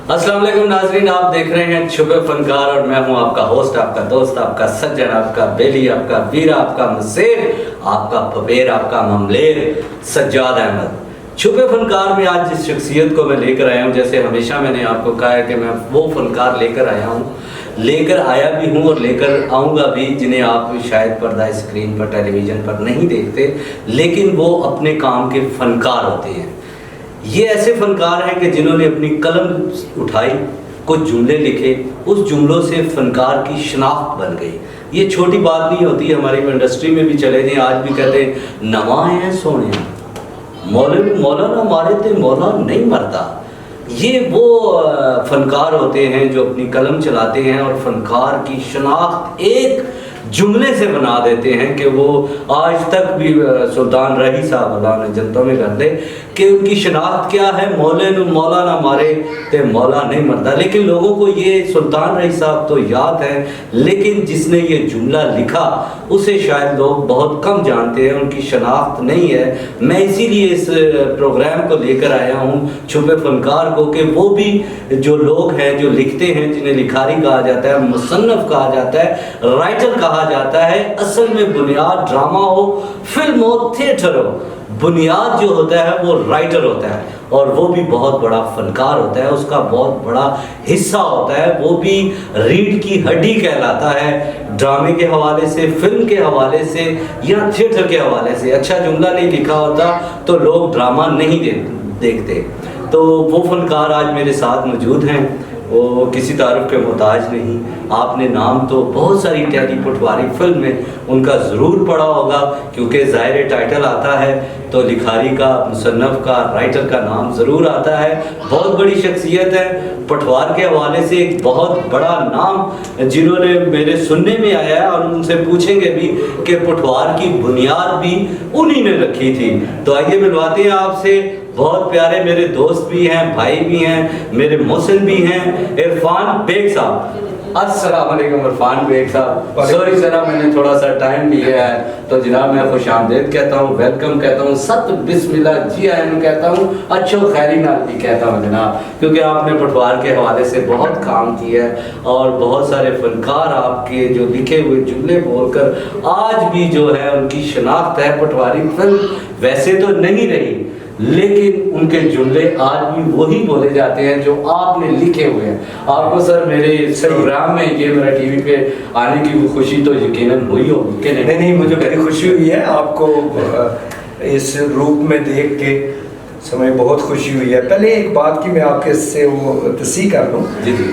السلام علیکم ناظرین، آپ دیکھ رہے ہیں چھپے فنکار اور میں ہوں آپ کا ہوسٹ، آپ کا دوست، آپ کا سجن، آپ کا بیلی، آپ کا ویرا، آپ کا مسیر، آپ کا پپیر، آپ کا مملیر سجاد احمد۔ چھپے فنکار میں آج جس شخصیت کو میں لے کر آیا ہوں، جیسے ہمیشہ میں نے آپ کو کہا ہے کہ میں وہ فنکار لے کر آیا بھی ہوں اور لے کر آؤں گا بھی، جنہیں آپ شاید پردہ اسکرین پر، ٹیلی ویژن پر نہیں دیکھتے، لیکن وہ اپنے کام کے فنکار ہوتے ہیں۔ یہ ایسے فنکار ہیں کہ جنہوں نے اپنی قلم اٹھائی، کچھ جملے لکھے، اس جملوں سے فنکار کی شناخت بن گئی۔ یہ چھوٹی بات نہیں ہوتی، ہماری انڈسٹری میں بھی چلے جائیں، آج بھی کہتے ہیں نواں ہیں سونے مولا نہ مارے تے مولا نہیں مرتا۔ یہ وہ فنکار ہوتے ہیں جو اپنی قلم چلاتے ہیں اور فنکار کی شناخت ایک جملے سے بنا دیتے ہیں کہ وہ آج تک بھی سلطان رہی صاحب اللہ نے جنتوں میں کر دے کہ ان کی شناخت کیا ہے، مولا نہ مارے تے مولا نہیں مرتا۔ لیکن لوگوں کو یہ سلطان رہی صاحب تو یاد ہے، لیکن جس نے یہ جملہ لکھا اسے شاید لوگ بہت کم جانتے ہیں، ان کی شناخت نہیں ہے۔ میں اسی لیے اس پروگرام کو لے کر آیا ہوں، چھپے فنکار کو، کہ وہ بھی جو لوگ ہیں جو لکھتے ہیں، جنہیں لکھاری کہا جاتا ہے، مصنف کہا جاتا ہے، رائٹر کہا جاتا ہے، اصل میں بنیاد ڈرامہ ہو، فلم ہو، تھیٹر ہو، بنیاد جو ہوتا ہے وہ رائٹر ہوتا ہے، اور وہ بھی بہت بڑا فنکار ہوتا ہے، اس کا بہت بڑا حصہ ہوتا ہے، وہ بھی ریڑھ کی ہڈی کہلاتا ہے، ڈرامے کے حوالے سے، فلم کے حوالے سے یا تھیٹر کے حوالے سے۔ اچھا جملہ نہیں لکھا ہوتا تو لوگ ڈرامہ نہیں دیکھتے۔ تو وہ فنکار آج میرے ساتھ موجود ہیں، وہ کسی تعارف کے محتاج نہیں۔ آپ نے نام تو بہت ساری ٹیلی پٹواری فلم میں ان کا ضرور پڑھا ہوگا، کیونکہ ظاہر ٹائٹل آتا ہے تو لکھاری کا، مصنف کا، رائٹر کا نام ضرور آتا ہے۔ بہت بڑی شخصیت ہے، پٹوار کے حوالے سے ایک بہت بڑا نام جنہوں نے میرے سننے میں آیا ہے، اور ان سے پوچھیں گے بھی کہ پٹوار کی بنیاد بھی انہی نے رکھی تھی۔ تو آئیے ملواتے ہیں آپ سے، بہت پیارے میرے دوست بھی ہیں، بھائی بھی ہیں، میرے محسن بھی ہیں، عرفان بیگ صاحب۔ السلام علیکم عرفان بیگ صاحب۔ سوری ذرا میں نے تھوڑا سا ٹائم لیا ہے، تو جناب میں خوش آمدید کہتا ہوں، ویلکم کہتا ہوں، ست بسم اللہ جی آئین کہتا ہوں، اچھو خیری نال بھی کہتا ہوں جناب، کیونکہ آپ نے پٹوار کے حوالے سے بہت کام کیا ہے، اور بہت سارے فنکار آپ کے جو لکھے ہوئے جملے بول کر آج بھی جو ہے ان کی شناخت ہے۔ پٹواری فلم ویسے تو نہیں رہی، لیکن ان کے جملے آج بھی وہی بولے جاتے ہیں جو آپ نے لکھے ہوئے ہیں۔ آپ کو سر میرے اس پروگرام میں یہ میرا ٹی وی پہ آنے کی خوشی تو یقیناً ہوئی ہوگی کہ نہیں، مجھے بڑی خوشی ہوئی ہے آپ کو اس روپ میں دیکھ کے، سمجھ بہت خوشی ہوئی ہے۔ پہلے ایک بات کی میں آپ کے سے وہ تصحیح کر لوں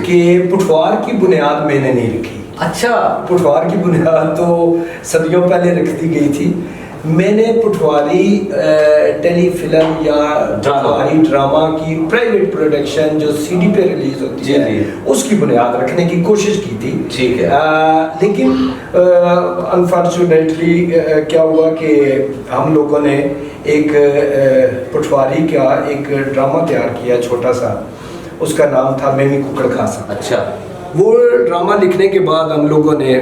کہ پٹوار کی بنیاد میں نے نہیں رکھی۔ اچھا، پٹوار کی بنیاد تو صدیوں پہلے رکھ دی گئی تھی۔ میں نے پٹواری ٹیلی فلم یا پٹواری ڈرامہ کی پرائیویٹ پروڈکشن جو سی ڈی پہ ریلیز ہوتی ہے اس کی بنیاد رکھنے کی کوشش کی تھی، ٹھیک ہے، لیکن انفارچونیٹلی کیا ہوا کہ ہم لوگوں نے ایک پٹواری کا ایک ڈرامہ تیار کیا چھوٹا سا، اس کا نام تھا میں بھی ککڑ کھاسا۔ اچھا، وہ ڈرامہ لکھنے کے بعد ہم لوگوں نے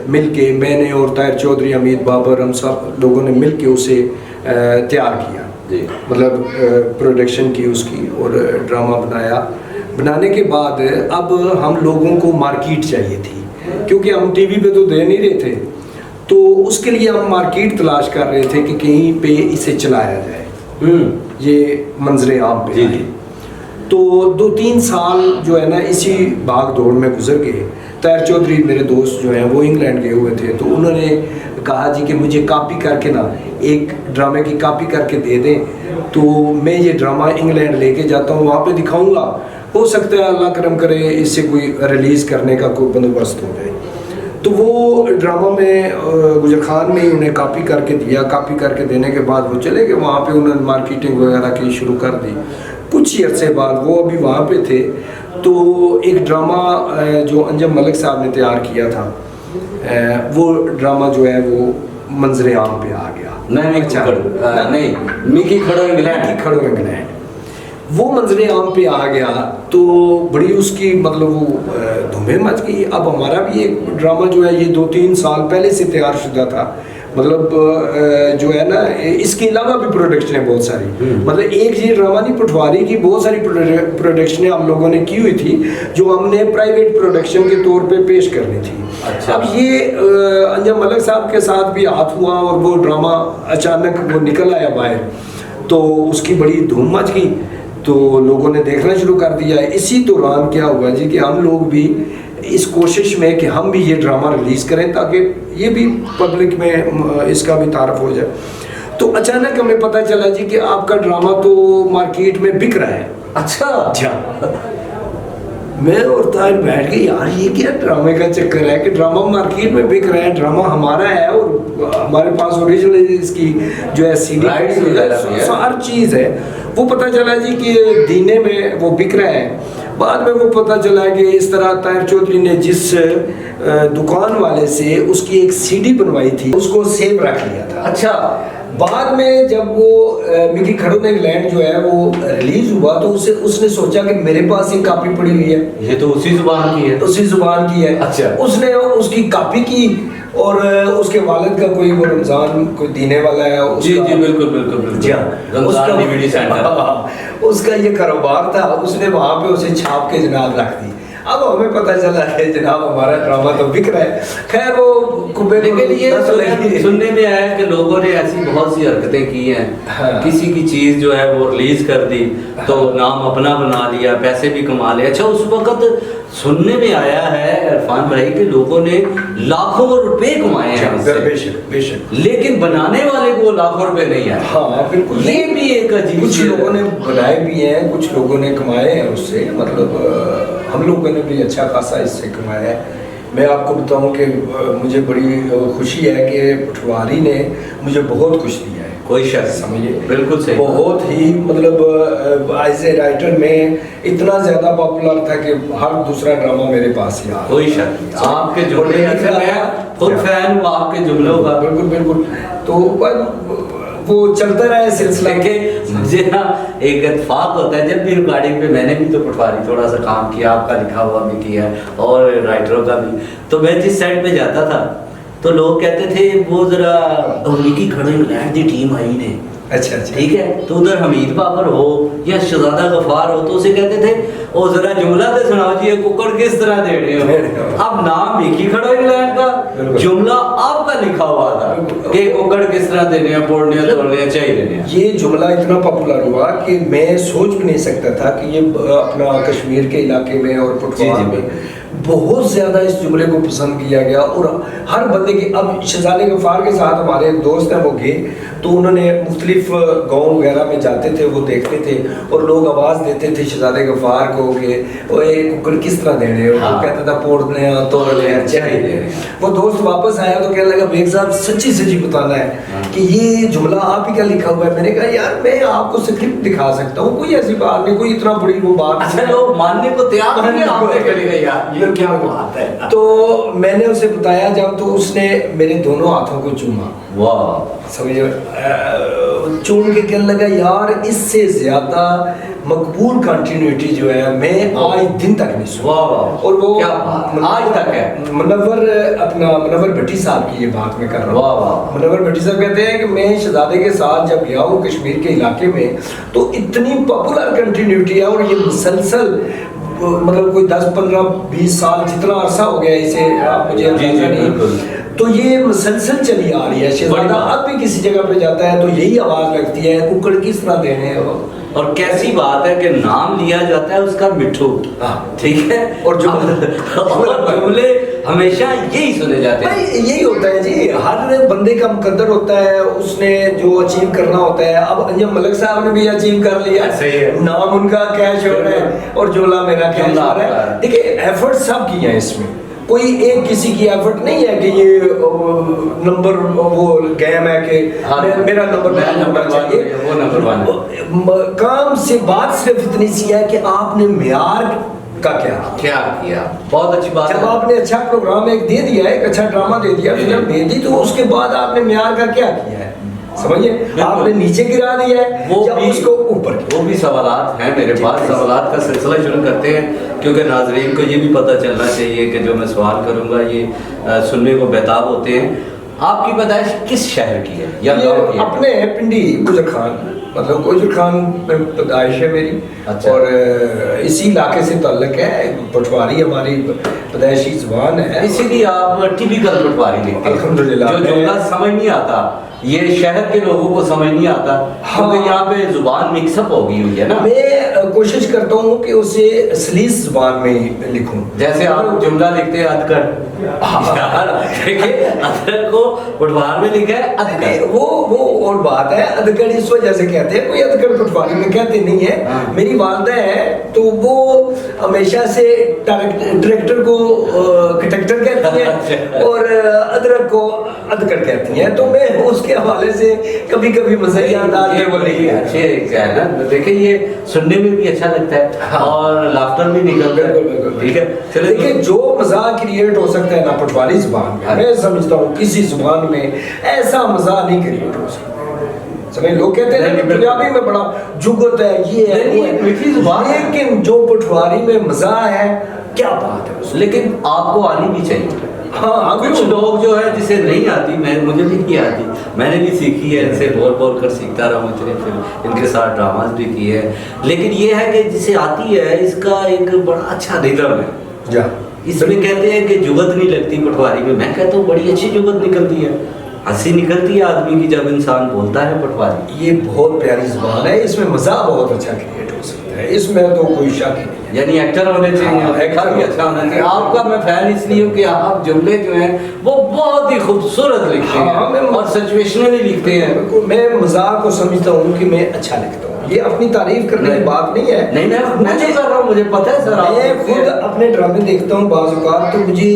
مل کے، میں نے اور طاہر چودھری، حمید بابر، ہم سب لوگوں نے مل کے اسے تیار کیا، مطلب پروڈکشن کی اس کی، اور ڈرامہ بنایا۔ بنانے کے بعد اب ہم لوگوں کو مارکیٹ چاہیے تھی، کیونکہ ہم ٹی وی پہ تو دے نہیں رہے تھے، تو اس کے لیے ہم مارکیٹ تلاش کر رہے تھے کہ کہیں پہ اسے چلایا جائے، یہ منظر عام پہ۔ تو 2-3 سال جو ہے نا اسی بھاگ دوڑ میں گزر گئے۔ طاہر چودھری میرے دوست جو ہیں وہ انگلینڈ گئے ہوئے تھے، تو انہوں نے کہا جی کہ مجھے کاپی کر کے نا ایک ڈرامے کی کاپی کر کے دے دیں، تو میں یہ ڈرامہ انگلینڈ لے کے جاتا ہوں، وہاں پہ دکھاؤں گا، ہو سکتا ہے اللہ کرم کرے اس سے کوئی ریلیز کرنے کا کوئی بندوبست ہو جائے۔ تو وہ ڈرامہ میں گجر خان میں انہیں کاپی کر کے دیا، کاپی کر کے دینے کے بعد وہ چلے گئے، وہاں پہ انہوں نے مارکیٹنگ وغیرہ کی شروع کر دی۔ کچھ ہی عرصے بعد وہ ابھی وہاں پہ تھے، تو ایک ڈرامہ جو انجم ملک صاحب نے تیار کیا تھا، وہ ڈرامہ جو ہے وہ منظر عام پہ آ گیا۔ مکی کھڑو انگلینڈ وہ منظر عام پہ آ گیا، تو بڑی اس کی مطلب وہ دھومیں مچ گئی۔ اب ہمارا بھی ایک ڈرامہ جو ہے یہ 2-3 سال پہلے سے تیار شدہ تھا، مطلب جو ہے نا اس کے علاوہ بھی پروڈکشنیں بہت ساری، مطلب ایک یہ ڈرامہ نہیں، پٹواری کی بہت ساری پروڈکشنیں ہم لوگوں نے کی ہوئی تھی جو ہم نے پرائیویٹ پروڈکشن کے طور پہ پیش کرنی تھی۔ اب یہ انجم ملک صاحب کے ساتھ بھی ہاتھ ہوا اور وہ ڈرامہ اچانک وہ نکل آیا باہر، تو اس کی بڑی دھوم مچ گئی، تو لوگوں نے دیکھنا شروع کر دیا۔ اسی دوران کیا ہوا جی کہ ہم لوگ بھی اس کوشش میں کہ ہم بھی یہ ڈرامہ ریلیز کریں تاکہ یہ بھی پبلک میں اس کا بھی تعارف ہو جائے، تو اچانک ہمیں پتہ چلا جی کہ آپ کا ڈرامہ تو مارکیٹ میں بک رہا ہے۔ اچھا میں اور طاہر بیٹھ گئے، یار یہ کیا ڈرامے کا چکر ہے کہ ڈرامہ مارکیٹ میں بک رہا ہے، ڈرامہ ہمارا ہے اور ہمارے پاس اوریجنل اس کی جو ہے سی ڈی ہر چیز ہے۔ وہ پتہ چلا جی کہ دینے میں وہ بک رہا ہے۔ بعد میں وہ پتہ چلا کہ اس طرح طاہر چودھری نے جس دکان والے سے اس کی ایک سی ڈی بنوائی تھی اس کو سیو رکھ لیا تھا۔ اچھا، بعد میں جب وہ مکی کھڑو انگلینڈ جو ہے وہ ریلیز ہوا تو اس نے سوچا کہ میرے پاس یہ کاپی پڑی ہوئی ہے، یہ تو اسی زبان کی ہے، اسی زبان کی ہے۔ اچھا، اس نے اس کی کاپی کی اور اس کے والد کا کوئی وہ رمضان کوئی دینے والا ہے، جی جی بالکل بالکل بالکل، جی ہاں، رمضان ڈی وی ڈی سینٹر، اس کا یہ کاروبار تھا، اس نے وہاں پہ اسے چھاپ کے جناب رکھ دی۔ اب ہمیں پتہ چلا ہے جناب ہمارا ڈرامہ تو بک رہا ہے۔ خیر وہ لیکن یہ سننے میں آیا کہ لوگوں نے ایسی بہت سی حرکتیں کی ہیں، کسی کی چیز جو ہے وہ ریلیز کر دی تو نام اپنا بنا لیا، پیسے بھی کما لے۔ اچھا، اس وقت سننے میں آیا ہے عرفان بھائی کہ لوگوں نے لاکھوں روپے کمائے ہیں اس سے، بے شک، لیکن بنانے والے کو لاکھوں روپے نہیں آئے۔ ہاں بالکل، یہ بھی ایک عجیب، کچھ لوگوں نے بنائے بھی ہیں، کچھ لوگوں نے کمائے ہیں اس سے، مطلب ہم لوگوں نے بھی اچھا خاصا اس سے کمایا ہے۔ میں آپ کو بتاؤں کہ مجھے بڑی خوشی ہے کہ پٹواری نے مجھے بہت کچھ دیا ہے، کوئی شک سمجھیے، بالکل صحیح، بہت ہی مطلب ایز اے رائٹر میں اتنا زیادہ پاپولر تھا کہ ہر دوسرا ڈرامہ میرے پاس ہی آ کوئی شک نہیں۔ آپ کے جملے، میں خود فین ہوں آپ کے جملوں کا، بالکل بالکل، تو وہ چلتا رہا ہے سلسلہ۔ کہ مجھے نا ایک اتفاق ہوتا ہے جب بھی ریکارڈنگ پہ، میں نے بھی تو پٹواری تھوڑا سا کام کیا، آپ کا لکھا ہوا بھی کیا اور رائٹروں کا بھی، تو میں جس سائٹ پہ جاتا تھا تو لوگ کہتے تھے وہ ذرا مکی کھڑو انگلینڈ دی ٹیم آئی نے، اچھا ٹھیک ہے، تو ادھر حمید بابر ہو یا شہزادہ غفار ہو تو اسے کہتے تھے او ذرا جملہ تو سناؤ جی، یہ ککڑ کس طرح دے رہے ہو۔ اب نام مکی کھڑو انگلینڈ کا، جملہ آپ کا لکھا ہوا تھا کہ ککڑ کس طرح دینے ہیں، پوڑنے ہیں، توڑنے ہیں، چاہیے دینے ہیں۔ یہ جملہ اتنا پاپولر ہوا کہ میں سوچ بھی نہیں سکتا تھا کہ یہ اپنا کشمیر کے علاقے میں اور پٹوار میں بہت زیادہ اس جملے کو پسند کیا گیا، اور ہر بندے کی، اب شہزادے غفار کے ساتھ ہمارے دوست ہیں وہ گئے تو انہوں نے مختلف گاؤں وغیرہ میں جاتے تھے، وہ دیکھتے تھے اور لوگ آواز دیتے تھے شہزادے غفار کو کہ وہ ککڑ کس طرح دینے، وہ کہتا تھا پوڑنے ہیں، توڑنے ہیں، چاہیے۔ وہ دوست واپس آیا تو کہنے لگا بیگ صاحب سچی سچی بتانا ہے کہ یہ جملہ آپ ہی کا لکھا ہوا ہے۔ میں نے کہا یار میں آپ کو سکرپٹ دکھا سکتا ہوں، کوئی ایسی بات نہیں، کوئی اتنا بڑی وہ بات۔ اچھا، لوگ ماننے کو تیار نہیں، آپ نے کرے گا یار یہ کیا بات ہے۔ تو میں نے اسے بتایا جب تو اس نے میرے دونوں ہاتھوں کو چوما، واہ، سمجھے، چون کے کہنے لگا یار اس سے زیادہ مقبول کنٹینیوٹی جو ہے میں آج دن تک نہیں سنا۔ واہ واہ، اور وہ کیا بات، آج تک ہے۔ منور بھٹی صاحب کی یہ بات میں کر رہا ہوں۔ واہ واہ، منور بھٹی صاحب کہتے ہیں کہ میں شہزادے کے ساتھ جب گیا ہوں کشمیر کے علاقے میں تو اتنی پاپولر کنٹینیوٹی ہے، اور یہ مسلسل مطلب کوئی 10-15-20 سال جتنا عرصہ ہو گیا اسے مجھے اندازہ نہیں، تو یہ مسلسل چلی آ رہی ہے۔ شہزادہ اب بھی کسی جگہ پہ جاتا ہے تو یہی آواز لگتی ہے ککڑ کس طرح دینے ہیں۔ اور کیسی بات ہے کہ نام لیا جاتا ہے اس کا مٹھو، ٹھیک ہے، اور جملے ہمیشہ یہی سنے جاتے ہیں۔ یہی ہوتا ہے جی، ہر بندے کا مقدر ہوتا ہے، اس نے جو اچیو کرنا ہوتا ہے۔ اب انجم ملک صاحب نے بھی اچیو کر لیا، نام ان کا کیش ہو رہا ہے اور جملہ میرا کیش ہو رہا ہے۔ دیکھیں ایفرٹ سب کی ہیں اس میں، کوئی ایک کسی کی ایفرٹ نہیں ہے کہ یہ نمبر وہ گیم ہے کہ میرا نمبر ہونا چاہیے۔ کام سے بات صرف اتنی سی ہے کہ آپ نے معیار کا کیا کیا، بہت اچھی بات ہے۔ جب آپ نے اچھا پروگرام ایک دے دیا ہے، ایک اچھا ڈرامہ دے دیا، فلم دے دی، تو اس کے بعد آپ نے معیار کا کیا کیا ہے، سمجھیے، آپ نے نیچے گرا دیا ہے یا اس کو اوپر۔ وہ بھی سوالات ہیں میرے پاس، سوالات کا سلسلہ شروع کرتے ہیں کیونکہ ناظرین کو یہ بھی پتہ چلنا چاہیے کہ جو میں سوال کروں گا یہ سننے کو بہتاب ہوتے ہیں۔ آپ کی پیدائش کس شہر کی ہے یا گاؤں کی ہے؟ اپنے پنڈی گجر خان، مطلب گجر خان میں پیدائش ہے میری، اچھا۔ اور اسی علاقے سے تعلق ہے، پٹواری ہماری پیدائشی زبان ہے، اسی لیے آپ ٹیپیکل پٹواری لکھتے ہیں، الحمدللہ۔ جو جملہ سمجھ نہیں آتا، یہ شہر کے لوگوں کو سمجھ نہیں آتا کیونکہ یہاں پہ زبان مکس اپ ہو گئی ہوئی ہے نا۔ میں کوشش کرتا ہوں کہ اسے سلیس زبان میں لکھوں، جیسے آپ جملہ لکھتے ہیں ادکڑ، دیکھیں ادرک کو پٹوار میں لکھا ہے ادکڑ، وہ اور بات ہے، ادکڑ اس وجہ سے کہتے ہیں، کوئی ادکڑ پٹواری میں کہتے نہیں ہے۔ میری والدہ ہے تو وہ ہمیشہ سے ٹریکٹر کو کٹیکٹر کہتی ہیں اور ادرک کو ادکڑ کہتی ہیں، تو میں اس کے حوالے سے کبھی کبھی مزاحیہ انداز میں وہ لکھی ہے۔ اچھے ہے نا، دیکھیں یہ سننے میں بھی اچھا لگتا ہے اور لافٹر بھی نکلتا ہے، ٹھیک ہے۔ دیکھیں جو مزاح کریٹ ہو سکتا ہے نا پٹواری زبان میں سمجھتا ہوں کسی زبان میں ایسا مزاح نہیں کریٹ ہو سکتا۔ سمجھ لوگ کہتے ہیں کہ پنجابی میں بڑا جگت ہے، یہ ہے وہ ہے، لیکن جو پٹواری میں مزاح ہے کیا بات ہے اس میں۔ لیکن آپ کو آنی بھی چاہیے۔ ہاں کچھ لوگ جو ہے جسے نہیں آتی، مجھے بھی نہیں آتی، میں نے بھی سیکھی ہے، ان سے بول بول کر سیکھتا رہا ہوں، اتنے پھر ان کے ساتھ ڈراماز بھی کیے ہیں، لیکن یہ ہے کہ جسے آتی ہے اس کا ایک بڑا اچھا ریدم ہے۔ اس میں کہتے ہیں کہ جگت نہیں لگتی پٹواری میں کہتا ہوں بڑی اچھی جگت نکلتی ہے، ہنسی نکلتی ہے آدمی کی جب انسان بولتا ہے پٹواری۔ یہ بہت پیاری زبان ہے، اس میں مزاح بہت اچھا کریٹ ہو سکتا ہے، اس میں تو کوئی شک ہی نہیں ہے۔ یعنی ایکٹر ہونے چاہیے، ایکٹر بھی اچھا ہونا چاہیے۔ آپ کا میں فین اس لیے ہوں کہ آپ جملے جو ہیں وہ بہت ہی خوبصورت لکھتے ہیں اور سچویشنلی لکھتے ہیں۔ میں مزاح کو سمجھتا ہوں کہ میں اچھا لکھتا ہوں، یہ اپنی تعریف کرنے کی بات نہیں ہے۔ نہیں میں جو کر رہا ہوں مجھے پتہ ہے سر، میں خود اپنے ڈرامے دیکھتا ہوں بعض اوقات تو مجھے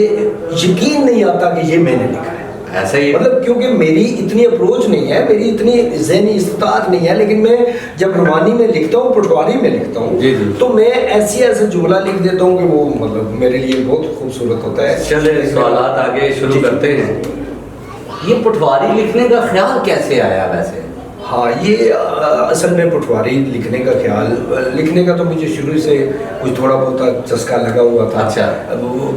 یقین نہیں آتا کہ یہ میں نے لکھا ہے، ایسا ہی مطلب کیونکہ میری اتنی اپروچ نہیں ہے، میری اتنی ذہنی استطاعت نہیں ہے، لیکن میں جب رومانی میں لکھتا ہوں، پٹواری میں لکھتا ہوں تو میں ایسے جملہ لکھ دیتا ہوں کہ وہ مطلب میرے لیے بہت خوبصورت ہوتا ہے۔ چلے سوالات آگے شروع کرتے ہیں۔ یہ پٹواری لکھنے کا خیال کیسے آیا ویسے؟ ہاں، یہ اصل میں پٹواری لکھنے کا خیال، لکھنے کا تو مجھے شروع سے کچھ تھوڑا بہت چسکا لگا ہوا تھا۔ اچھا۔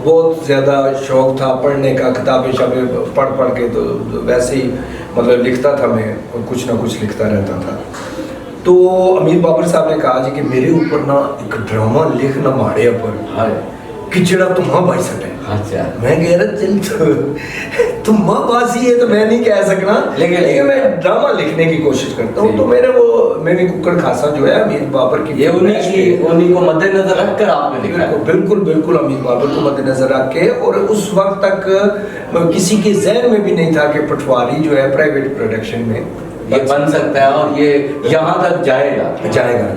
بہت زیادہ شوق تھا پڑھنے کا، کتابیں شابیں پڑھ کے تو ویسے ہی مطلب لکھتا تھا، میں کچھ نہ کچھ لکھتا رہتا تھا۔ تو امیر بابر صاحب نے کہا جی کہ میرے اوپر نا ایک ڈرامہ لکھنا ماڑے پر کچڑا تمہاں بائی سکتے ہیں۔ اچھا، میں کہہ رہا چل تمہاں باسی ہے تو میں نہیں کہہ سکنا، لیکن میں ڈرامہ لکھنے کی کوشش کرتا ہوں۔ تو میرے میں نے ککڑ کھاسا جو ہے امیر بابر کی، یہ انہیں کو مد نظر رکھ کر آپ نے لکھا ہے؟ بالکل امیر بابر کو مد نظر رکھ کے، اور اس وقت تک کسی کے ذہن میں بھی نہیں تھا کہ پٹواری جو ہے پرائیویٹ پروڈکشن میں یہ بن سکتا ہے اور یہ یہاں تک جائے گا،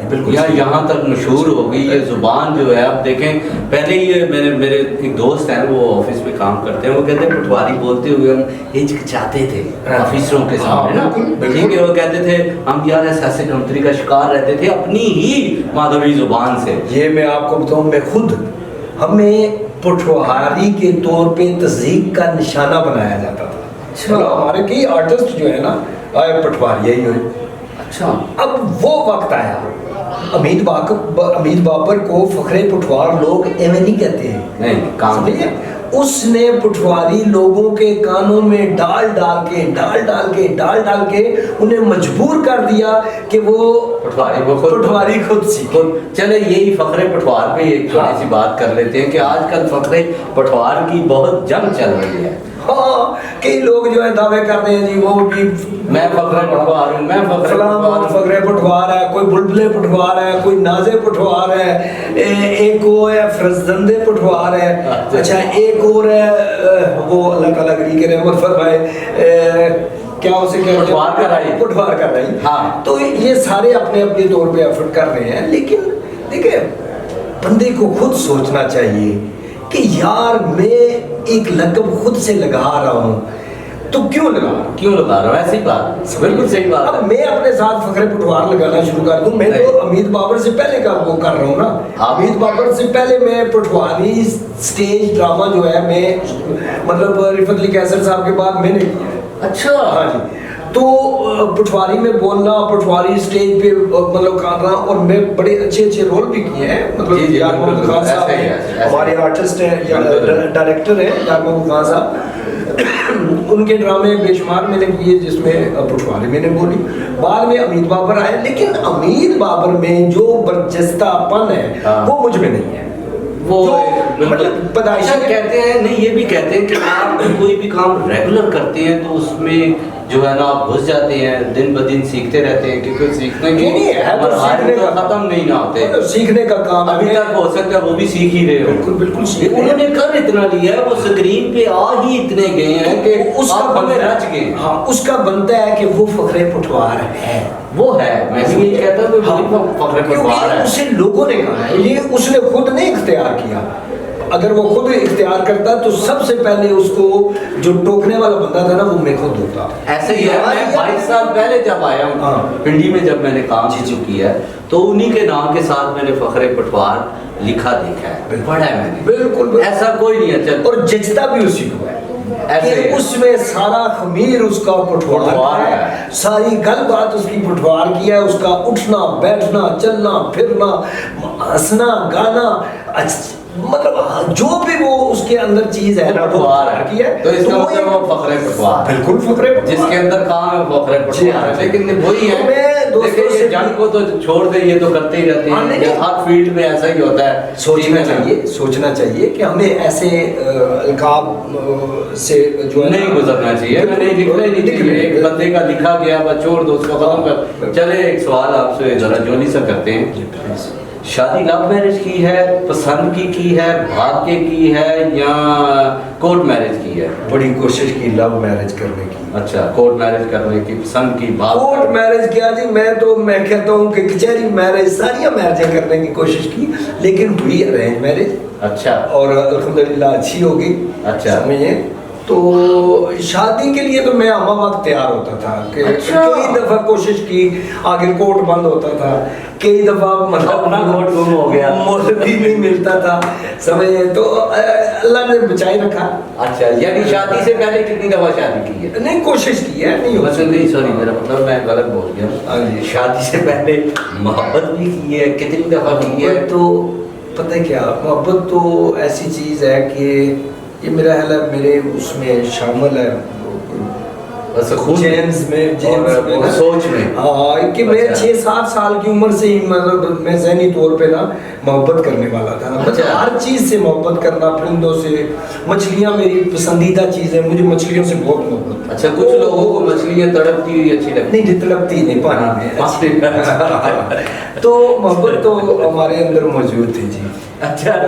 بالکل یہاں تک مشہور ہوگی یہ زبان جو ہے۔ آپ دیکھیں پہلے یہ میرے ایک دوست ہیں، وہ آفس میں کام کرتے ہیں، وہ کہتے ہیں پٹواری بولتے ہوئے ہم ہچکچاتے تھے آفیسروں کے سامنے نا، ٹھیک ہے، وہ کہتے تھے ہم یار ایسے کمتری کا شکار رہتے تھے اپنی ہی مادری زبان سے۔ یہ میں آپ کو بتاؤں، میں خود ہمیں پٹواری کے طور پہ تہذیب کا نشانہ بنایا جاتا تھا۔ ہمارے کئی آرٹسٹ جو ہے نا آئے پٹواری ہی ہوئے۔ اچھا، اب وہ وقت آیا، امید بابر کو فخر پٹوار لوگ ایویں نہیں کہتے ہیں، نہیں کام سمجھے؟ اس نے پٹواری لوگوں کے کانوں میں ڈال ڈال کے انہیں مجبور کر دیا کہ وہ پٹواری خود سیکھو۔ چلے یہی فخر پٹوار پہ ایک چھوٹی سی بات کر لیتے ہیں کہ آج کل فخر پٹوار کی بہت جنگ چل رہی ہے۔ ہاں، کئی لوگ جو ہے دعوے کرتے ہیں جی وہ بھی میں فخر پٹوار ہوں، میں فخر پٹوار ہے، کوئی بلبلے پٹوار ہے، کوئی نازے پٹوار ہے، ایک وہ ہے فرزند پٹوار ہے، اچھا ایک اور ہے وہ اللہ تعالیٰ کی رحمت فرمائے کیا اسے کہتے ہیں پٹوار کا رائی۔ ہاں، تو یہ سارے اپنے اپنے طور پہ ایفرٹ کر رہے ہیں، لیکن دیکھیں بندے کو خود سوچنا چاہیے کہ یار میں ایک لقب خود سے لگا رہا ہوں تو کیوں لگا رہا ہوں؟ ایسی بات بالکل صحیح بات۔ اب میں اپنے ساتھ فخر پٹوار لگانا شروع کر دوں، میں تو امید بابر سے پہلے کا وہ کر رہا ہوں نا، امید بابر سے پہلے میں پٹواری سٹیج ڈرامہ جو ہے میں مطلب رفت علی کیسر صاحب کے بعد میں نے کیا۔ اچھا، ہاں جی، تو پٹواری میں بولنا, پٹواری اسٹیج پہ مطلب کرنا, اور میں بڑے اچھے اچھے رول بھی کیے ہیں. مطلب یار محمد خان صاحب ہمارے آرٹسٹ ہیں, ڈائریکٹر ہیں یار محمد خان صاحب, ان کے ڈرامے بے شمار میں نے کیے جس میں پٹواری میں نے بولی. بعد میں امید بابر آئے, لیکن امید بابر میں جو برجستہ پن ہے وہ مجھ میں نہیں ہے. وہ مطلب پیدائشی کہتے ہیں, نہیں یہ بھی کہتے ہیں کہ آپ کوئی بھی کام ریگولر کرتے ہیں تو اس میں جو ہے نا آپ گھس جاتے ہیں, دن بدن سیکھتے رہتے ہیں, کیونکہ سیکھنے کی ختم نہیں نہ ہوتے. سیکھنے کا کام ابھی تک ہو سکتا ہے وہ بھی سیکھ ہی رہے ہو. بالکل بالکل سیکھ. انہوں نے کر اتنا لیا ہے, وہ اسکرین پہ آ ہی اتنے گئے ہیں کہ اس کا ہمیں رچ گئے. ہاں اس کا بنتا ہے کہ وہ فخر پٹوار ہے. وہ ہے, میں بھی یہی کہتا ہوں کہ وہ فخر پٹوار ہے. اسے لوگوں نے کہا ہے, یہ اس نے خود نہیں اختیار کیا. اگر وہ خود اختیار کرتا تو سب سے پہلے اس کو جو ٹوکنے والا بندہ تھا نا وہ میں خود ہوتا. ایسے ہی ہے, میں 22 سال پہلے جب آیا ہوں پنڈی میں, جب میں نے کام چکی ہے تو انہی کے نام کے ساتھ میں نے فخر پٹوار لکھا دیکھا ہے, پڑھا ہے میں نے. بالکل ایسا کوئی نہیں ہے. اور جچتا بھی اسی کو ہے, ایسے اس میں سارا خمیر اس کا پٹوار ہے, ساری گل بات اس کی پٹوار کی ہے. اس کا اٹھنا بیٹھنا چلنا پھرنا ہنسنا گانا, مطلب جو بھی وہ اس کے اندر چیز ہے پٹوار کی ہے, تو اس کا مطلب وہ فخر پٹوار. بالکل فخر جس کے اندر کام ہے فخر پٹوار ہے. لیکن وہی ہے, دیکھیں یہ جنگ کو تو چھوڑ دیں, یہ تو کرتے ہی رہتے ہیں. ہر فیلڈ میں ایسا ہی ہوتا ہے. سوچنا چاہیے کہ ہمیں ایسے القاب سے جو ہے نہیں گزرنا چاہیے. میں نہیں لکھنا ہی نہیں چاہیے. ایک بندے کا لکھا گیا بس چھوڑ دو, اس کو ختم کر. چلے ایک سوال آپ سے ذرا جولی سا کرتے ہیں. شادی لو میرج کی ہے, پسند کی ہے, بھاگ کے کی ہے, یا کورٹ میرج کی ہے؟ بڑی کوشش کی لو میرج کرنے کی. اچھا, کورٹ میرج کرنے کی پسند کی, بھاگ کورٹ میرج کیا جی, میں کہتا ہوں کہ کچہری میرج, ساری میرجیں کرنے کی کوشش کی, لیکن ہوئی ارینج میرج. اچھا, اور الحمدللہ اچھی ہوگی. اچھا, سمجھے. تو شادی کے لیے تو میں ہمہ وقت تیار ہوتا تھا کہ کئی دفعہ کوشش کی, آگے کوٹ بند ہوتا تھا, کئی دفعہ مطلب اپنا کوٹ گم ہو گیا, مولوی نہیں ملتا تھا, سمجھے. تو اللہ نے بچائی رکھا. اچھا, یعنی شادی سے پہلے کتنی دفعہ شادی کی ہے؟ نہیں کوشش کی ہے, نہیں سوری میرا مطلب میں غلط بول گیا. شادی سے پہلے محبت بھی کی ہے, کتنی دفعہ کی ہے؟ تو پتہ کیا, محبت تو ایسی چیز ہے کہ یہ میرا خیال ہے میرے اس میں شامل ہے, جینز میں سوچ میں. ہاں, کہ میں 6-7 سال کی عمر سے ہی مطلب میں ذہنی طور پہ نا محبت کرنے والا تھا. مطلب ہر چیز سے محبت کرنا, پرندوں سے. مچھلیاں میری پسندیدہ چیز ہے, مجھے مچھلیوں سے بہت محبت. اچھا, کچھ لوگوں کو مچھلیاں تڑپتی ہوئی اچھی لگتی نہیں, تڑپتی نہیں, پانی میں. تو محبت تو ہمارے اندر موجود تھی جی. اچھا,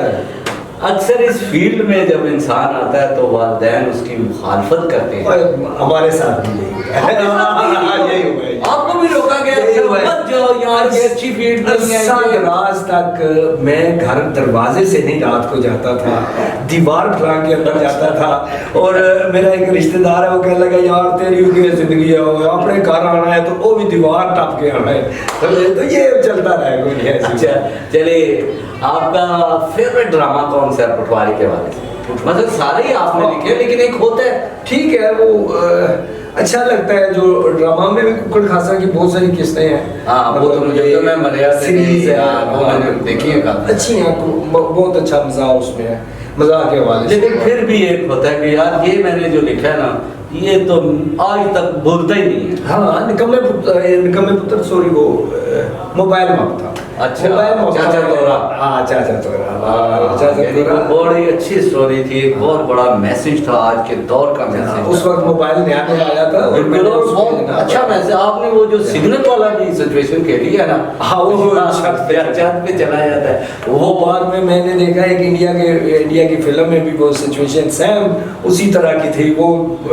اکثر اس فیلڈ میں جب انسان آتا ہے تو والدین اس کی مخالفت کرتے ہیں. ہمارے ساتھ بھی یہی آپ کو بھی روکا گیا مت جاؤ یار, یہ اچھی فیلڈ نہیں ہے. رات تک میں گھر دروازے سے نہیں رات کو جاتا تھا, دیوار پھلا کے اندر جاتا تھا. اور میرا ایک رشتہ دار ہے, وہ کہنے لگا یار تیری کیا زندگی ہے, اپنے گھر آنا ہے تو وہ بھی دیوار ٹپ کے آنا ہے. تو یہ چلتا رہے گا. اچھا چلیے, آپ کا فیوریٹ ڈرامہ کون سا ہے پٹواری کے بارے میں؟ مطلب سارے ہی آپ نے لکھے, لیکن ایک ہوتا ہے ٹھیک ہے وہ اچھا لگتا ہے جو ڈرامہ میں بھی ککڑ خاصا کی بہت ساری قسطیں ہیں. ہاں, وہ تو مجھے تو میں مریا سیریز ہے, وہ میں نے دیکھی ہے, اچھی ہیں, بہت اچھا مزاح اس میں ہے, مزاح کے حوالے سے. لیکن پھر بھی ایک ہوتا ہے کہ یار یہ میں نے جو لکھا ہے نا یہ تو آج تک بھولتا ہی نہیں ہے. ہاں, نکمے پتر سوری وہ موبائل ماپ تھا. اچھا, چاچا تورا. ہاں, چاچا تورا بڑی اچھی سٹوری تھی, ایک بہت بڑا میسج تھا آج کے دور کا میسج. اس وقت موبائل نیا آیا تھا, اچھا میسج. آپ نے وہ جو سگنل والا بھی سچویشن کھیلی ہے نا, ہاں وہ چھت پہ چلا جاتا ہے, وہ بعد میں نے دیکھا ہے کہ انڈیا کی فلم میں بھی وہ سچویشن سیم اسی طرح کی تھی. وہ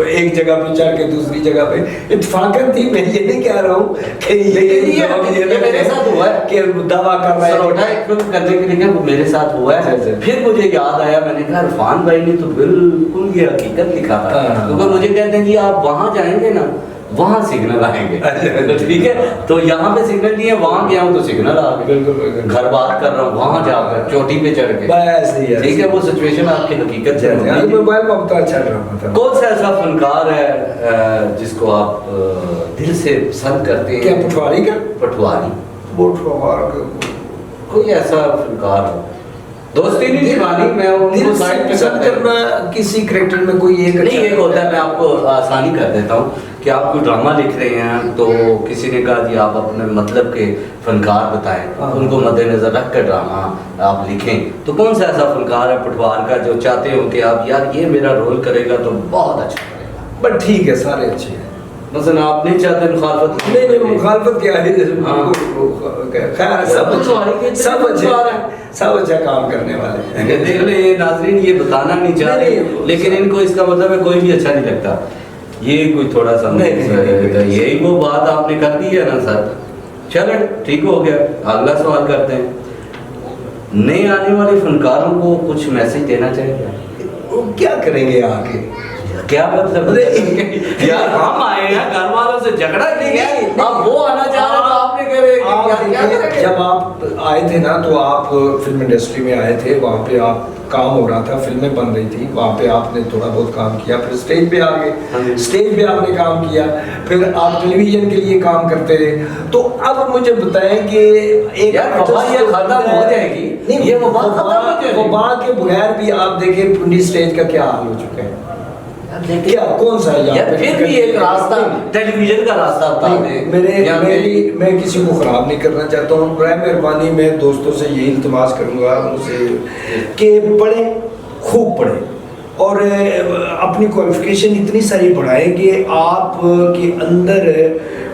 ایک جگہ پہ چڑھ کے دوسری جگہ پہ اتفاقاً تھی. میں یہ نہیں کہہ رہا ہوں کہ یہ میرے ساتھ ہوا ہے کہ دعویٰ کر رہا ہے سروٹا ایک فلم کرنے کے لیے, وہ میرے ساتھ ہوا ہے. پھر مجھے یاد آیا, میں نے کہا عرفان بھائی نے تو بالکل یہ حقیقت لکھا تھا. کیونکہ مجھے کہتے ہیں کہ آپ وہاں جائیں گے نا وہاں سگنل آئیں گے, ٹھیک ہے. تو یہاں پہ سگنل نہیں ہے, وہاں گیا ہوں تو سگنل آ گئے. گھر بات کر رہا ہوں وہاں جا کر چوٹی پہ چڑھ کے, ٹھیک ہے, وہ سچویشن آپ کی حقیقت ہے. کون سا ایسا فنکار ہے جس کو آپ دل سے پسند کرتے ہیں؟ پٹواری کا؟ پٹواری کوئی ایسا فنکار ہو, دوستی نہیں نبھانی, میں ان کو سائڈ پسند کرنا کسی کریکٹر میں کوئی ایک نہیں. ایک ہوتا ہے, میں آپ کو آسانی کر دیتا ہوں کہ آپ کوئی ڈرامہ لکھ رہے ہیں تو کسی نے کہا جی آپ اپنے مطلب کے فنکار بتائیں, ان کو مد نظر رکھ کر ڈرامہ آپ لکھیں, تو کون سا ایسا فنکار ہے پٹوار کا جو چاہتے ہو کہ آپ یار یہ میرا رول کرے گا تو بہت اچھا کرے گا؟ بٹ ٹھیک ہے, سارے اچھے ہیں. مثلا آپ نہیں چاہتے مخالفت؟ نہیں مخالفت کیا ہے, سب اچھا کام کرنے والے ہیں. دیکھ لیں یہ ناظرین یہ بتانا نہیں چاہ رہے, لیکن ان کو اس کا مطلب ہے کوئی بھی اچھا نہیں لگتا. یہ کوئی تھوڑا سا یہی وہ بات آپ نے کر دی ہے نا سر. چلو ٹھیک ہو گیا, اگلا سوال کرتے ہیں. نئے آنے والے فنکاروں کو کچھ میسج دینا چاہیے؟ وہ کیا کریں گے آگے؟ کیا مطلب یار ہم آئے ہیں گھر والوں سے جھگڑا کیا, اب وہ آنا چاہ رہے تو آپ نے کہہ رہے. جب آپ آئے تھے نا تو آپ فلم انڈسٹری میں آئے تھے, وہاں پہ آپ کام ہو رہا تھا, فلمیں بن رہی تھی, وہاں پہ آپ نے تھوڑا بہت کام کیا, پھر اسٹیج پہ آ گئے, اسٹیج پہ آپ نے کام کیا, پھر آپ ٹیلی ویژن کے لیے کام کرتے رہے. تو اب مجھے بتائیں کہ ایک ختم ہو جائے گی, یہ وبا کے بغیر بھی آپ دیکھیں پنڈی اسٹیج کا کیا حال ہو چکا ہے. کیا کون سا ہے پھر بھی ایک راستہ ٹیلی ویژن کا راستہ بتا دیں. میں کسی کو خراب نہیں کرنا چاہتا ہوں, برائے مہربانی میں دوستوں سے یہی التماس کروں گا ان سے کہ پڑھیں, خوب پڑھیں, اور اپنی کوالیفیکیشن اتنی ساری بڑھائیں کہ آپ کے اندر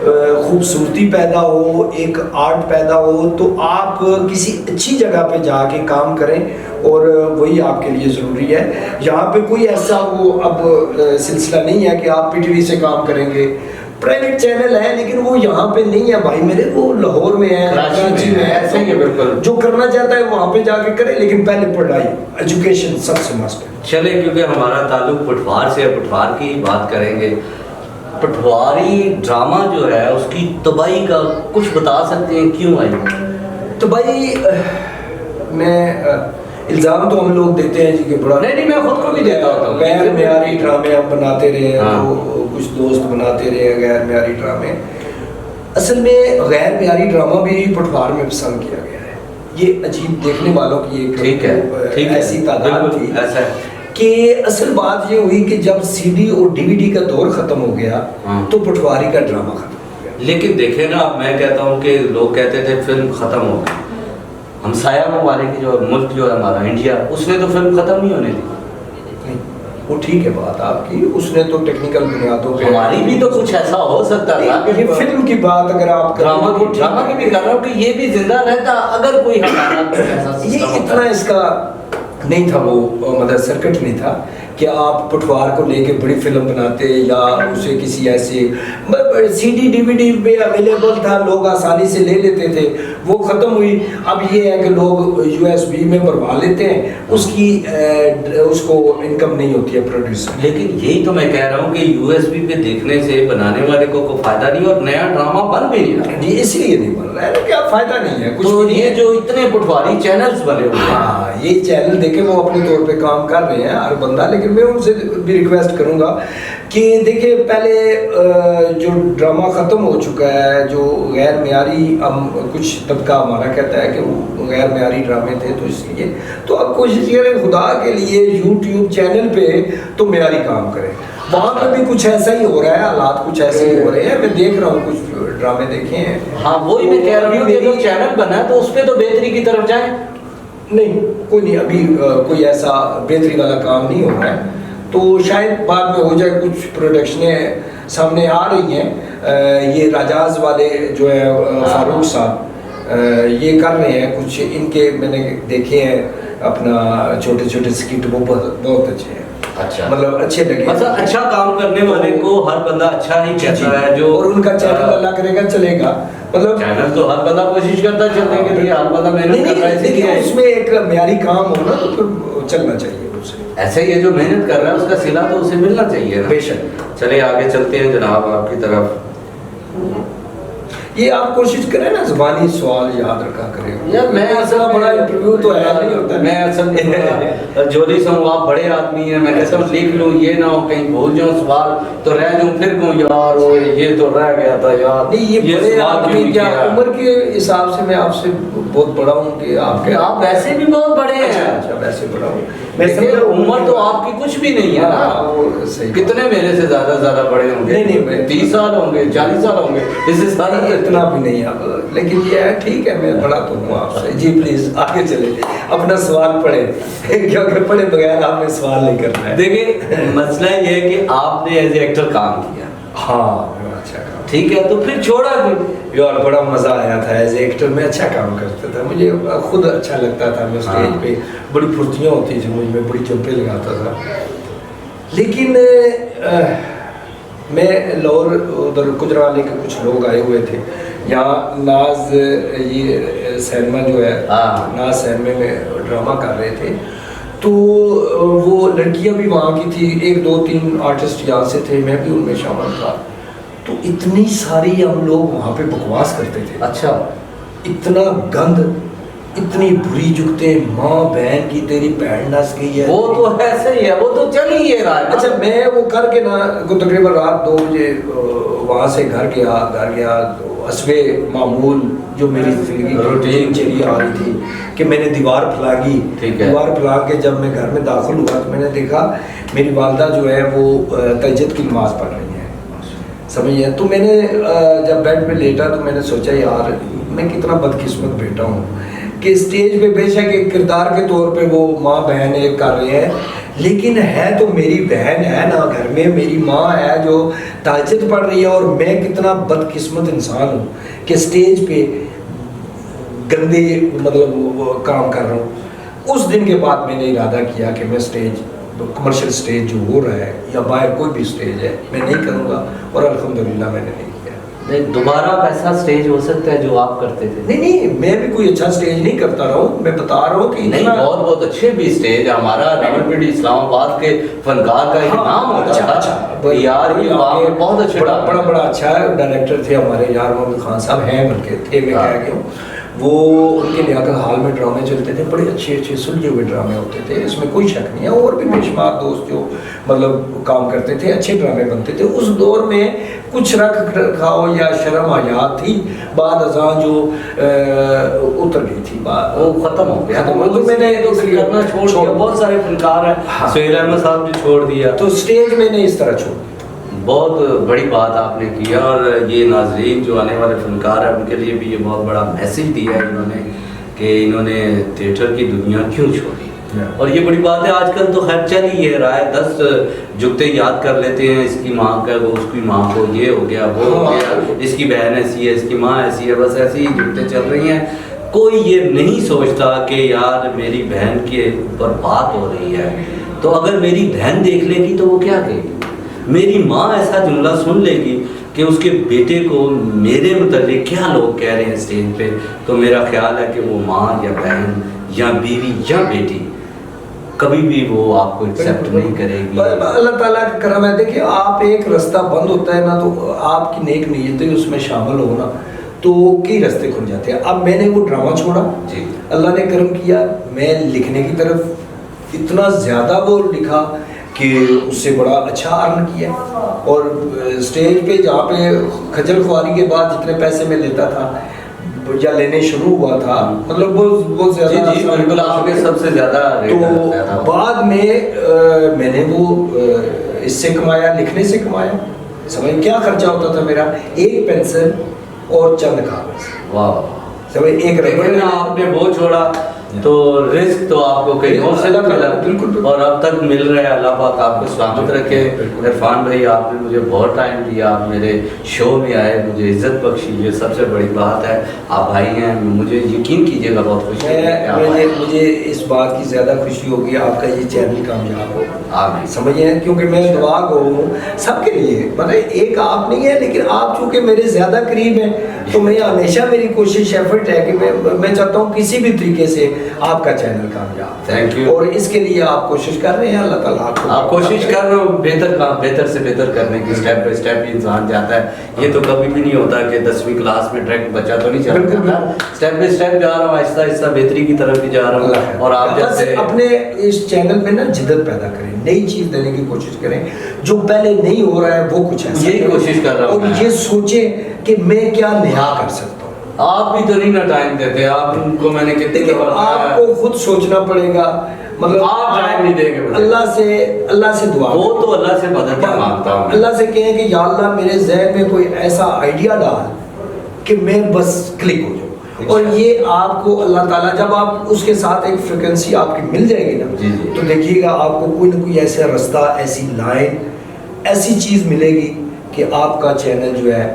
خوبصورتی پیدا ہو, ایک آرٹ پیدا ہو, تو آپ کسی اچھی جگہ پہ جا کے کام کریں, اور وہی آپ کے لیے ضروری ہے. یہاں پہ کوئی ایسا وہ اب سلسلہ نہیں ہے کہ آپ پی ٹی وی سے کام کریں گے. پرائیویٹ چینل ہے لیکن وہ یہاں پہ نہیں ہے بھائی میرے, وہ لاہور میں ہے, کراچی میں ہے, ایسا ہی ہے. بالکل جو کرنا چاہتا ہے وہاں پہ جا کے کرے, لیکن پہلے پڑھائی, ایجوکیشن سب سے مسٹ ہے. چلے کیونکہ ہمارا تعلق پٹوار سے ہے, پٹوار کی بات کریں گے. پٹواری ڈرامہ جو ہے اس کی تباہی کا کچھ بتا سکتے ہیں کیوں آئی؟ تباہی میں الزام تو ہم لوگ دیتے ہیں جی کہ بڑا نہیں میں خود کو بھی دیتا ہوتا ہوں, غیر معیاری ڈرامے ہم بناتے رہے ہیں, تو کچھ دوست بناتے رہے ہیں غیر معیاری ڈرامے. اصل میں غیر معیاری ڈرامہ بھی پٹوار میں پسند کیا گیا ہے. یہ عجیب دیکھنے والوں کی ایک ایسی تعداد تھی کہ اصل بات یہ ہوئی کہ جب سی ڈی اور ڈی وی ڈی کا دور ختم ہو گیا تو پٹواری کا ڈرامہ ختم ہو گیا. لیکن دیکھیں نا, اب میں کہتا ہوں کہ لوگ کہتے تھے فلم ختم ہو گئی, ہمسایہ ممالک جو ملک جو ہے ہمارا انڈیا, اس نے تو فلم ختم نہیں ہونے دی. وہ ٹھیک ہے بات آپ کی, اس نے تو ٹیکنیکل بنیادوں پہ, ہماری بھی تو کچھ ایسا ہو سکتا تھا. یہ فلم کی بات اگر آپ ڈرامہ کی بھی کر رہا ہوں کہ یہ بھی زندہ رہتا اگر کوئی ہمارا یہ اتنا اس کا نہیں تھا, وہ مطلب سرکٹ نہیں تھا کہ آپ پٹوار کو لے کے بڑی فلم بناتے یا اسے کسی ایسے سی ڈی ڈی وی ڈی پہ اویلیبل تھا, لوگ آسانی سے لے لیتے تھے, وہ ختم ہوئی. اب یہ ہے کہ لوگ یو ایس بی میں بھروا لیتے ہیں, اس کو انکم نہیں ہوتی ہے پروڈیوسر. لیکن یہی تو میں کہہ رہا ہوں کہ یو ایس بی پہ دیکھنے سے بنانے والے کو کوئی فائدہ نہیں, اور نیا ڈرامہ بن بھی نہیں رہا. جی اس لیے نہیں بن رہا ہے, کیا فائدہ نہیں ہے. تو یہ جو اتنے پٹواری چینلز بنے ہوئے ہیں, ہاں یہ چینل دیکھیں وہ اپنے طور پہ کام کر رہے ہیں ہر بندہ, لیکن میں ان سے بھی ریکویسٹ کروں گا کہ دیکھیں پہلے جو ڈرامہ ختم ہو چکا ہے, جو غیر معیاری, ہم کچھ طبقہ ہمارا کہتا ہے کہ وہ غیر معیاری ڈرامے تھے, تو اس لیے تو اب کوشش کریں خدا کے لیے یوٹیوب چینل پہ تو معیاری کام کریں. وہاں پہ بھی کچھ ایسا ہی ہو رہا ہے, حالات کچھ ایسے ہی ہو رہے ہیں, میں دیکھ رہا ہوں کچھ ڈرامے دیکھے ہیں. ہاں وہی میں کہہ رہا ہوں کہ اگر چینل بنا ہے تو اس پہ تو بہتری کی طرف جائیں. نہیں کوئی نہیں, ابھی کوئی ایسا بہتری والا کام نہیں ہو رہا ہے, تو شاید بعد میں ہو جائے. کچھ پروڈکشنیں سامنے آ رہی ہیں, یہ راجاز والے جو ہے فاروق صاحب یہ کر رہے ہیں کچھ, ان کے میں نے دیکھے ہیں اپنا چھوٹے چھوٹے سکٹ, وہ بہت اچھے ہیں. اچھا مطلب اچھے لگے. اچھا کام کرنے والے کو ہر بندہ اچھا نہیں کہتا ہے جو, اور ان کا چینل اللہ کرے گا چلے گا, مطلب چینل تو ہر بندہ کوشش کرتا ہے چلنے کے لیے, ہر بندہ محنت کر رہا ہے, لیکن اس میں ایک معیاری کام ہونا تو پھر چلنا چاہیے اسے. ایسے یہ جو محنت کر رہا ہے اس کا صلہ تو اسے ملنا چاہیے. بے شک. چلے آگے چلتے ہیں جناب آپ کی طرف. یہ آپ کوشش کریں نا زبانی سوال یاد رکھا کریں. یار میں اصل بڑا انٹرویو تو ہے نہیں ہوتا. میں اصل جولی سے ہوں, آپ بڑے آدمی ہیں, میں کہتا ہوں لکھ لوں, یہ نہ ہو کہیں بھول جاؤں سوال تو رہ جاؤں, پھر کہوں یار یہ تو رہ گیا تھا یار. نہیں یہ بڑے آدمی کیا عمر کے حساب سے میں آپ سے بہت بڑا ہوں کہ آپ ویسے بھی بہت بڑے ہیں. اچھا ویسے بڑا ہوں میں عمر تو آپ کی کچھ بھی نہیں ہے نا. کتنے میرے سے زیادہ بڑے ہوں گے؟ نہیں 30 سال ہوں گے, 40 سال ہوں گے, اس سے زیادہ اتنا بھی نہیں ہے, لیکن یہ ہے ٹھیک ہے میں بڑا تو ہوں آپ سے. جی پلیز آگے چلے, اپنا سوال پڑھیں کیونکہ پڑھے بغیر آپ نے سوال نہیں کرنا ہے. دیکھیں مسئلہ یہ ہے کہ آپ نے ایز اے ایکٹر کام کیا. ہاں اچھا کام, ٹھیک ہے, تو پھر چھوڑا کیوں؟ یار بڑا مزہ آیا تھا ایز اے ایکٹر, میں اچھا کام کرتا تھا, مجھے خود اچھا لگتا تھا. میں اسٹیج پہ بڑی پھرتیاں ہوتی تھیں مجھ میں, بڑی جمپیں لگاتا تھا. لیکن میں لاہور ادھر گجرالے کے کچھ لوگ آئے ہوئے تھے یہاں, ناز یہ سینما جو ہے ناز سینما میں ڈرامہ کر رہے تھے, تو وہ لڑکیاں بھی وہاں کی تھی, 1 2 3 آرٹسٹ یہاں سے تھے, میں بھی ان میں شامل تھا. تو اتنی ساری ہم لوگ وہاں پہ بکواس کرتے تھے. اچھا اتنا گند, اتنی بری جگتے, ماں بہن کی تیری بہن نس گئی ہے, وہ تو ایسے ہی ہے, وہ تو چل ہی رہا ہے. اچھا میں وہ کر کے نا تقریباً رات 2 بجے وہاں سے گھر گیا تو حسب معمول جو میری زندگی روٹین چلی آ رہی تھی کہ میں نے دیوار پھلاگی. دیوار پھلا کے جب میں گھر میں داخل ہوا تو میں نے دیکھا میری والدہ جو ہے وہ تہجد کی نماز پڑھ رہی ہیں, سمجھے. تو میں نے جب بیڈ پہ لیٹا تو میں نے سوچا یار میں کتنا بدقسمت بیٹا ہوں کہ اسٹیج پہ بے شک ایک کردار کے طور پہ وہ ماں بہن ایک کر رہے ہیں, لیکن ہے تو میری بہن ہے نا گھر میں, میری ماں ہے جو تہجد پڑھ رہی ہے, اور میں کتنا بدقسمت انسان ہوں کہ اسٹیج پہ گندے مطلب کام کر رہا ہوں. اس دن کے بعد میں نے ارادہ کیا کہ میں اسٹیج کمرشل اسٹیج جو ہو رہا ہے یا باہر کوئی بھی اسٹیج ہے میں نہیں کروں گا, اور الحمدللہ میں نے نہیں کیا. دوبارہ ویسا اسٹیج ہو سکتا ہے جو آپ کرتے تھے؟ نہیں میں بھی کوئی اچھا اسٹیج نہیں کرتا رہا ہوں, میں بتا رہا ہوں کہ نہیں بہت اچھے بھی اسٹیج ہے. ہمارا راولپنڈی اسلام آباد کے فنکار کا ایک نام ہوتا تھا یار, یہ بہت اچھا بڑا اچھا ڈائریکٹر تھے ہمارے یار محمد خان صاحب, ہیں بلکہ تھے, میں کہہ گیا ہوں. وہ ان کے لیاقت ہال میں ڈرامے چلتے تھے, بڑے اچھے سلجھے ہوئے ڈرامے ہوتے تھے, اس میں کوئی شک نہیں ہے. اور بھی بے شمار دوست جو مطلب کام کرتے تھے, اچھے ڈرامے بنتے تھے. اس دور میں کچھ رکھ رکھاؤ یا شرم حیات تھی, بعد ازاں جو اتر گئی تھی, وہ ختم ہو گیا. تو میں نے کرنا چھوڑ دیا. بہت سارے فنکار ہیں, سہیل احمد صاحب نے چھوڑ دیا, تو اسٹیج میں نے اس طرح چھوڑ دیا. بہت بڑی بات آپ نے کیا, اور یہ ناظرین جو آنے والے فنکار ہیں ان کے لیے بھی یہ بہت بڑا میسیج دیا ہے انہوں نے کہ انہوں نے تھیٹر کی دنیا کیوں چھوڑی. اور یہ بڑی بات ہے. آج کل تو خیر چل ہی ہے رہا ہے, 10 جگتے یاد کر لیتے ہیں, اس کی ماں کا وہ اس کی ماں کو, یہ ہو گیا وہ ہو گیا, اس کی بہن ایسی ہے, اس کی ماں ایسی ہے, بس ایسی ہی جگتے چل رہی ہیں. کوئی یہ نہیں سوچتا کہ یار میری بہن کے اوپر بات ہو رہی ہے, تو اگر میری بہن دیکھ لے گی تو وہ کیا کہے گی, میری ماں ایسا جملہ سن لے گی کہ اس کے بیٹے کو میرے متعلق کیا لوگ کہہ رہے ہیں اسٹیج پہ, تو میرا خیال ہے کہ وہ ماں یا بہن یا بیوی یا بیٹی کبھی بھی وہ آپ کو ایکسیپٹ نہیں کرے گی. اللہ تعالیٰ کا کرم ہے. دیکھیں آپ ایک رستہ بند ہوتا ہے نا, تو آپ کی نیک نیتیں اس میں شامل ہونا تو کئی راستے کھل جاتے ہیں. اب میں نے وہ ڈرامہ چھوڑا, جی اللہ نے کرم کیا, میں لکھنے کی طرف اتنا زیادہ وہ لکھا کہ اس سے بڑا اچھا ارن کیا, اور اسٹیج پہ جہاں پہ کھجل خواری کے بعد جتنے پیسے میں لیتا تھا یا لینے شروع ہوا تھا, مطلب بہت زیادہ, جی بالکل آپ کے سب سے زیادہ. تو بعد میں نے وہ اس سے کمایا, لکھنے سے کمایا. سمجھ کیا خرچہ ہوتا تھا میرا, 1 پینسل اور چند کاغذ. واہ, سمجھ ایک ربڑ آپ نے وہ چھوڑا تو رزق تو آپ کو کہیں اور سے نہ ملا، بالکل، اور اب تک مل رہا ہے. اللہ پاک آپ کو سلامت رکھے. عرفان بھائی آپ نے مجھے بہت ٹائم دیا، آپ میرے شو میں آئے، مجھے عزت بخشی، یہ سب سے بڑی بات ہے. آپ بھائی ہیں، مجھے یقین کیجیے گا بہت خوشی ہے. مجھے اس بات کی زیادہ خوشی ہوگی آپ کا یہ چینل کامیاب ہو. آمین. سمجھے، کیونکہ میں دعا گو ہوں سب کے لیے، مطلب ایک آپ نہیں ہے، لیکن آپ چونکہ میرے زیادہ قریب ہیں تو میں ہمیشہ میری کوشش ایفرٹ ہے کہ میں چاہتا ہوں کسی بھی طریقے سے آپ کا چینل کامیاب. Thank you. اور اس کے لیے آپ کوشش کر رہے ہیں، اللہ تعالیٰ آپ کوشش کر رہے ہو بہتر کام، بہتر سے بہتر کرنے کی. اسٹیپ بائی اسٹیپ انسان جاتا ہے. یہ تو کبھی بھی نہیں ہوتا کہ 10ویں کلاس میں ڈائریکٹ بچہ تو نہیں چل جاتا. اسٹیپ بائی اسٹیپ جا رہا ہوں، آہستہ آہستہ بہتری کی طرف بھی جا رہا ہوں. اور آپ جیسے اپنے اس چینل پہ نا جدت پیدا کریں، نئی چیز دینے کی کوشش کریں. جو پہلے نہیں ہو رہا ہے وہ کچھ ایسا یہی کوشش کر رہا ہوں. اور یہ سوچیں کہ میں کیا نیا کر سکتا ہوں. آپ بھی تو نہیں نا ٹائم دیتے. آپ ان کو میں نے کتنے آپ کو خود سوچنا پڑے گا. مطلب آپ ٹائم نہیں دیں گے. اللہ سے دعا، وہ تو اللہ سے مدد مانگتا ہوں. اللہ سے کہیں کہ یا اللہ میرے ذہن میں کوئی ایسا آئیڈیا ڈال کہ میں بس کلک ہو جاؤں. اور یہ آپ کو اللہ تعالیٰ جب آپ اس کے ساتھ ایک فریکوینسی آپ کی مل جائے گی نا، تو دیکھیے گا آپ کو کوئی نہ کوئی ایسا رستہ، ایسی لائن، ایسی چیز ملے گی کہ آپ کا چینل جو ہے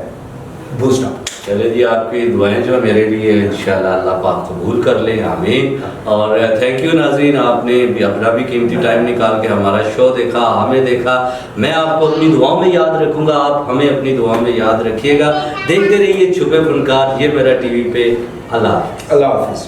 بوسٹ اپ. چلے جی، آپ کی دعائیں جو میرے لیے انشاءاللہ اللہ پاک قبول کر لیں. آمین. اور تھینک یو ناظرین، آپ نے بھی اپنا بھی قیمتی ٹائم نکال کے ہمارا شو دیکھا، ہمیں دیکھا. میں آپ کو اپنی دعاؤں میں یاد رکھوں گا، آپ ہمیں اپنی دعاؤں میں یاد رکھیے گا. دیکھتے رہیے چھپے فنکار، یہ میرا ٹی وی پہ. اللہ حافظ. اللہ حافظ.